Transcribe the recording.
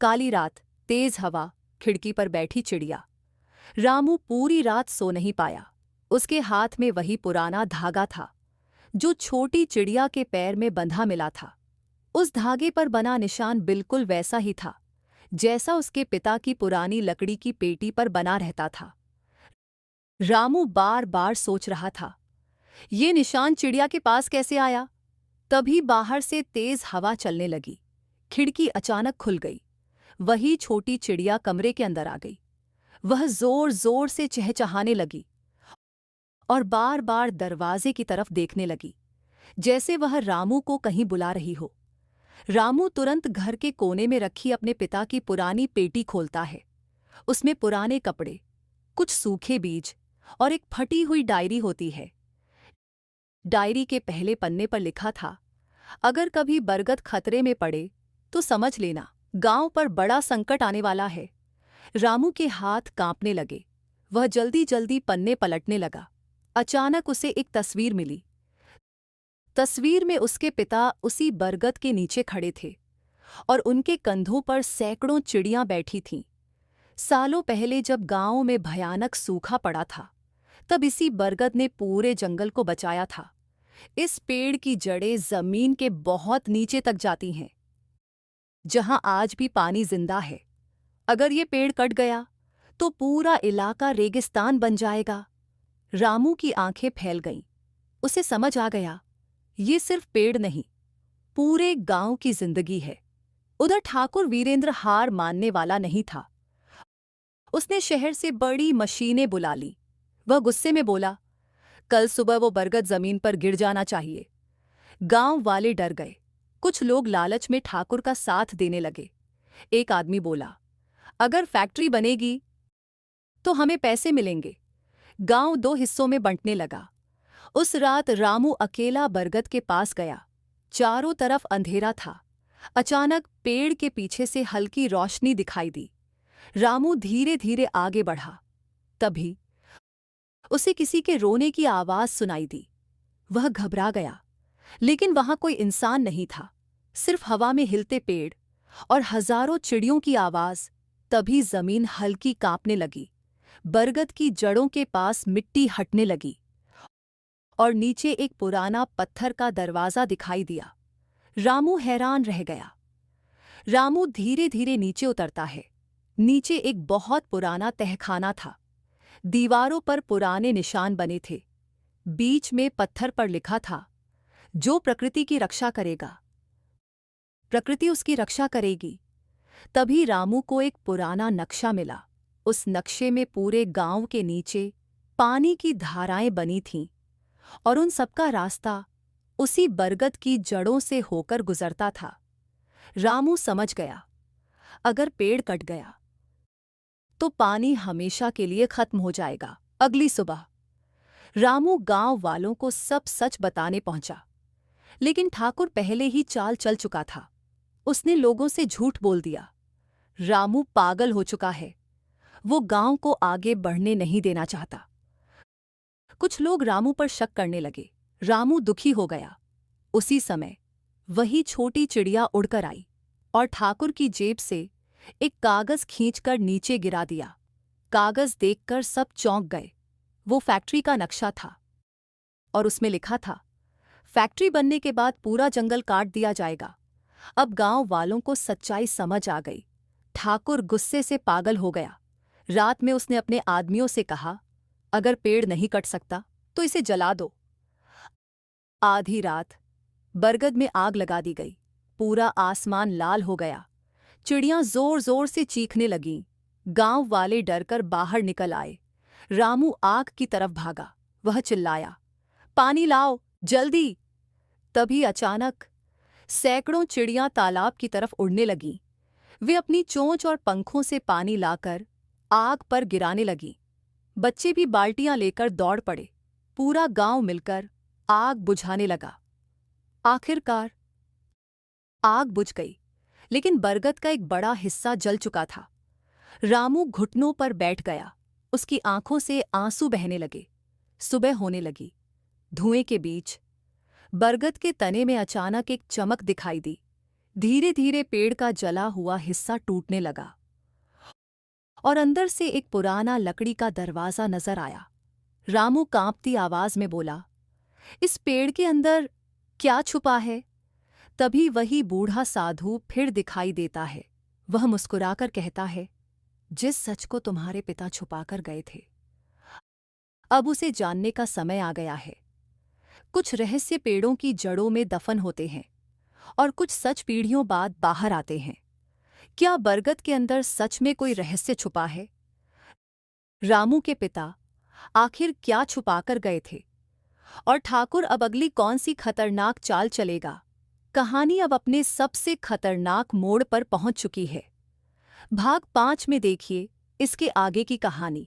काली रात, तेज हवा, खिड़की पर बैठी चिड़िया। रामू पूरी रात सो नहीं पाया। उसके हाथ में वही पुराना धागा था जो छोटी चिड़िया के पैर में बंधा मिला था। उस धागे पर बना निशान बिल्कुल वैसा ही था जैसा उसके पिता की पुरानी लकड़ी की पेटी पर बना रहता था। रामू बार बार सोच रहा था, ये निशान चिड़िया के पास कैसे आया? तभी बाहर से तेज हवा चलने लगी। खिड़की अचानक खुल गई। वही छोटी चिड़िया कमरे के अंदर आ गई। वह जोर जोर से चहचहाने लगी और बार बार दरवाजे की तरफ देखने लगी, जैसे वह रामू को कहीं बुला रही हो। रामू तुरंत घर के कोने में रखी अपने पिता की पुरानी पेटी खोलता है। उसमें पुराने कपड़े, कुछ सूखे बीज और एक फटी हुई डायरी होती है। डायरी के पहले पन्ने पर लिखा था, अगर कभी बरगद खतरे में पड़े तो समझ लेना गांव पर बड़ा संकट आने वाला है। रामू के हाथ कांपने लगे। वह जल्दी जल्दी पन्ने पलटने लगा। अचानक उसे एक तस्वीर मिली। तस्वीर में उसके पिता उसी बरगद के नीचे खड़े थे और उनके कंधों पर सैकड़ों चिड़ियां बैठी थीं। सालों पहले जब गांव में भयानक सूखा पड़ा था, तब इसी बरगद ने पूरे जंगल को बचाया था। इस पेड़ की जड़ें जमीन के बहुत नीचे तक जाती हैं, जहां आज भी पानी जिंदा है। अगर ये पेड़ कट गया तो पूरा इलाका रेगिस्तान बन जाएगा। रामू की आंखें फैल गईं। उसे समझ आ गया, ये सिर्फ पेड़ नहीं, पूरे गांव की जिंदगी है। उधर ठाकुर वीरेंद्र हार मानने वाला नहीं था। उसने शहर से बड़ी मशीनें बुला ली। वह गुस्से में बोला, कल सुबह वो बरगद जमीन पर गिर जाना चाहिए। गांव वाले डर गए। कुछ लोग लालच में ठाकुर का साथ देने लगे। एक आदमी बोला, अगर फैक्ट्री बनेगी तो हमें पैसे मिलेंगे। गांव दो हिस्सों में बंटने लगा। उस रात रामू अकेला बरगद के पास गया। चारों तरफ अंधेरा था। अचानक पेड़ के पीछे से हल्की रोशनी दिखाई दी। रामू धीरे धीरे आगे बढ़ा। तभी उसे किसी के रोने की आवाज सुनाई दी। वह घबरा गया, लेकिन वहां कोई इंसान नहीं था, सिर्फ हवा में हिलते पेड़ और हजारों चिड़ियों की आवाज। तभी जमीन हल्की कांपने लगी। बरगद की जड़ों के पास मिट्टी हटने लगी और नीचे एक पुराना पत्थर का दरवाजा दिखाई दिया। रामू हैरान रह गया। रामू धीरे धीरे नीचे उतरता है। नीचे एक बहुत पुराना तहखाना था। दीवारों पर पुराने निशान बने थे। बीच में पत्थर पर लिखा था, जो प्रकृति की रक्षा करेगा, प्रकृति उसकी रक्षा करेगी। तभी रामू को एक पुराना नक्शा मिला। उस नक्शे में पूरे गांव के नीचे पानी की धाराएं बनी थीं और उन सबका रास्ता उसी बरगद की जड़ों से होकर गुजरता था। रामू समझ गया, अगर पेड़ कट गया तो पानी हमेशा के लिए खत्म हो जाएगा। अगली सुबह रामू गांव वालों को सब सच बताने पहुंचा, लेकिन ठाकुर पहले ही चाल चल चुका था। उसने लोगों से झूठ बोल दिया। रामू पागल हो चुका है। वो गांव को आगे बढ़ने नहीं देना चाहता। कुछ लोग रामू पर शक करने लगे। रामू दुखी हो गया। उसी समय वही छोटी चिड़िया उड़कर आई और ठाकुर की जेब से एक कागज खींचकर नीचे गिरा दिया। कागज देखकर सब चौंक गए। वो फैक्ट्री का नक्शा था और उसमें लिखा था, फैक्ट्री बनने के बाद पूरा जंगल काट दिया जाएगा। अब गांव वालों को सच्चाई समझ आ गई। ठाकुर गुस्से से पागल हो गया। रात में उसने अपने आदमियों से कहा, अगर पेड़ नहीं कट सकता तो इसे जला दो। आधी रात बरगद में आग लगा दी गई। पूरा आसमान लाल हो गया। चिड़ियां जोर जोर से चीखने लगीं। गांव वाले डरकर बाहर निकल आए। रामू आग की तरफ भागा। वह चिल्लाया, पानी लाओ जल्दी। तभी अचानक सैकड़ों चिड़ियां तालाब की तरफ उड़ने लगीं। वे अपनी चोंच और पंखों से पानी लाकर आग पर गिराने लगीं। बच्चे भी बाल्टियां लेकर दौड़ पड़े। पूरा गांव मिलकर आग बुझाने लगा। आखिरकार आग बुझ गई, लेकिन बरगद का एक बड़ा हिस्सा जल चुका था। रामू घुटनों पर बैठ गया। उसकी आंखों से आंसू बहने लगे। सुबह होने लगी। धुएं के बीच बरगद के तने में अचानक एक चमक दिखाई दी। धीरे धीरे पेड़ का जला हुआ हिस्सा टूटने लगा और अंदर से एक पुराना लकड़ी का दरवाजा नजर आया। रामू कांपती आवाज में बोला, इस पेड़ के अंदर क्या छुपा है? तभी वही बूढ़ा साधु फिर दिखाई देता है। वह मुस्कुराकर कहता है, जिस सच को तुम्हारे पिता छुपाकर गए थे, अब उसे जानने का समय आ गया है। कुछ रहस्य पेड़ों की जड़ों में दफन होते हैं और कुछ सच पीढ़ियों बाद बाहर आते हैं। क्या बरगद के अंदर सच में कोई रहस्य छुपा है? रामू के पिता आखिर क्या छुपाकर गए थे और ठाकुर अब अगली कौन सी खतरनाक चाल चलेगा? कहानी अब अपने सबसे खतरनाक मोड़ पर पहुंच चुकी है। भाग 5 में देखिए इसके आगे की कहानी।